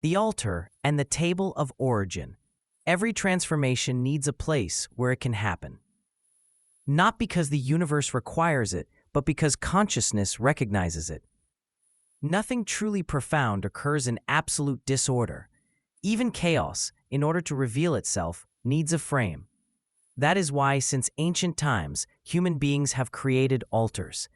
The altar and the table of origin. Every transformation needs a place where it can happen. Not because the universe requires it, but because consciousness recognizes it. Nothing truly profound occurs in absolute disorder. Even chaos, in order to reveal itself, needs a frame. That is why, since ancient times, human beings have created altars.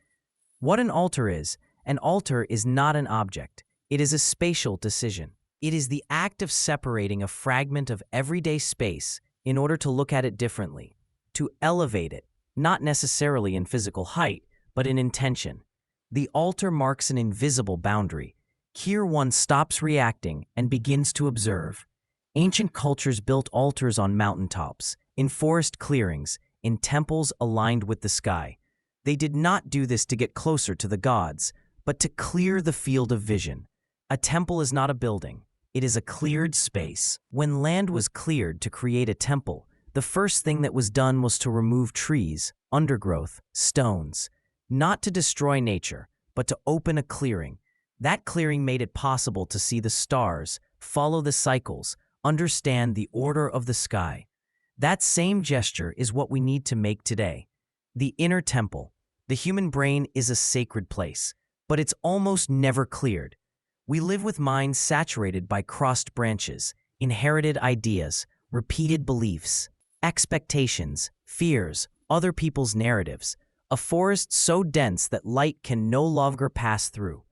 What an altar is not an object. It is a spatial decision. It is the act of separating a fragment of everyday space in order to look at it differently, to elevate it, not necessarily in physical height, but in intention. The altar marks an invisible boundary. Here one stops reacting and begins to observe. Ancient cultures built altars on mountaintops, in forest clearings, in temples aligned with the sky. They did not do this to get closer to the gods, but to clear the field of vision. A temple is not a building. It is a cleared space. When land was cleared to create a temple, the first thing that was done was to remove trees, undergrowth, stones. Not to destroy nature, but to open a clearing. That clearing made it possible to see the stars, follow the cycles, understand the order of the sky. That same gesture is what we need to make today. The inner temple. The human brain is a sacred place, but it's almost never cleared. We live with minds saturated by crossed branches, inherited ideas, repeated beliefs, expectations, fears, other people's narratives, a forest so dense that light can no longer pass through.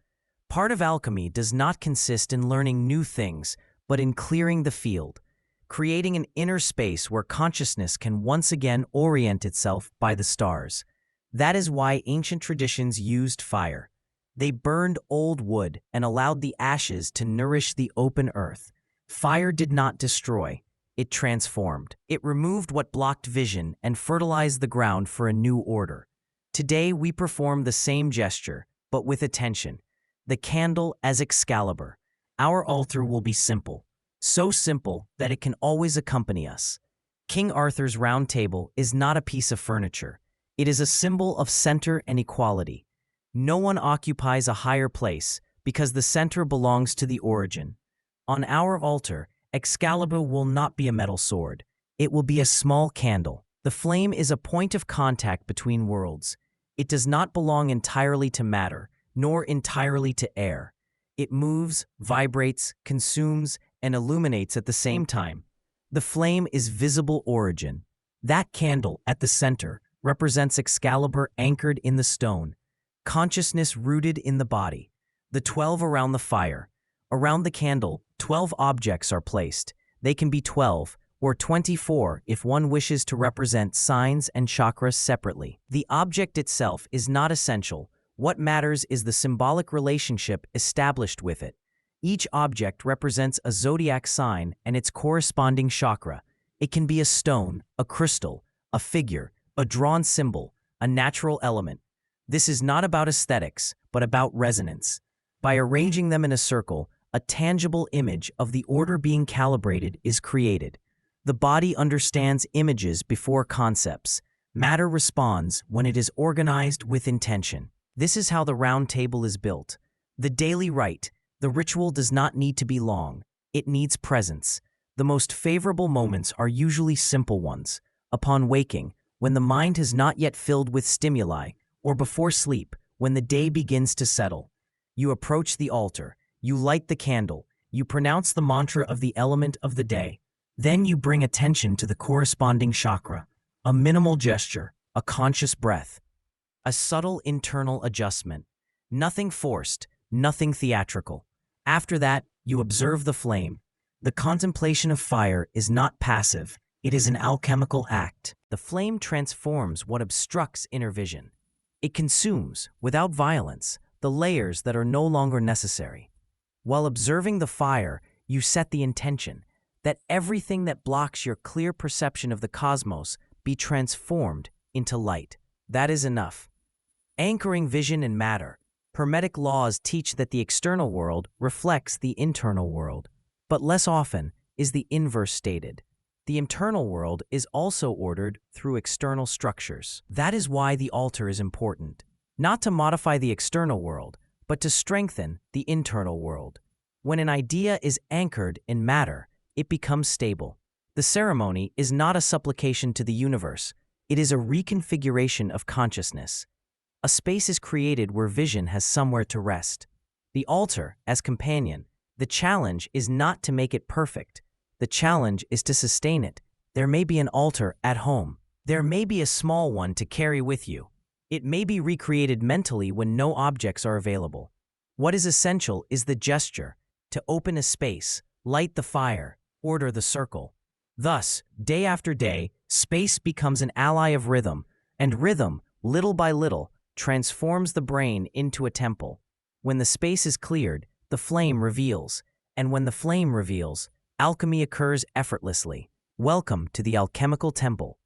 Part of alchemy does not consist in learning new things, but in clearing the field, creating an inner space where consciousness can once again orient itself by the stars. That is why ancient traditions used fire. They burned old wood and allowed the ashes to nourish the open earth. Fire did not destroy, it transformed. It removed what blocked vision and fertilized the ground for a new order. Today we perform the same gesture, but with attention. The candle as Excalibur. Our altar will be simple, so simple that it can always accompany us. King Arthur's round table is not a piece of furniture. It is a symbol of center and equality. No one occupies a higher place because the center belongs to the origin. On our altar, Excalibur will not be a metal sword. It will be a small candle. The flame is a point of contact between worlds. It does not belong entirely to matter, nor entirely to air. It moves, vibrates, consumes, and illuminates at the same time. The flame is visible origin. That candle at the center represents Excalibur anchored in the stone, consciousness rooted in the body. The 12 around the fire. Around the candle, 12 objects are placed. They can be 12 or 24 if one wishes to represent signs and chakras separately. The object itself is not essential. What matters is the symbolic relationship established with it. Each object represents a zodiac sign and its corresponding chakra. It can be a stone, a crystal, a figure, a drawn symbol, a natural element. This is not about aesthetics, but about resonance. By arranging them in a circle, a tangible image of the order being calibrated is created. The body understands images before concepts. Matter responds when it is organized with intention. This is how the round table is built. The daily rite. The ritual does not need to be long. It needs presence. The most favorable moments are usually simple ones. Upon waking, when the mind has not yet filled with stimuli, or before sleep, when the day begins to settle. You approach the altar, you light the candle, you pronounce the mantra of the element of the day. Then you bring attention to the corresponding chakra, a minimal gesture, a conscious breath, a subtle internal adjustment. Nothing forced, nothing theatrical. After that, you observe the flame. The contemplation of fire is not passive, it is an alchemical act. The flame transforms what obstructs inner vision. It consumes, without violence, the layers that are no longer necessary. While observing the fire, you set the intention that everything that blocks your clear perception of the cosmos be transformed into light. That is enough. Anchoring vision in matter. Hermetic laws teach that the external world reflects the internal world, but less often is the inverse stated. The internal world is also ordered through external structures. That is why the altar is important. Not to modify the external world, but to strengthen the internal world. When an idea is anchored in matter, it becomes stable. The ceremony is not a supplication to the universe. It is a reconfiguration of consciousness. A space is created where vision has somewhere to rest. The altar, as companion, the challenge is not to make it perfect. The challenge is to sustain it. There may be an altar at home. There may be a small one to carry with you. It may be recreated mentally when no objects are available. What is essential is the gesture, to open a space, light the fire, order the circle. Thus, day after day, space becomes an ally of rhythm, and rhythm, little by little, transforms the brain into a temple. When the space is cleared, the flame reveals, and when the flame reveals, alchemy occurs effortlessly. Welcome to the alchemical temple.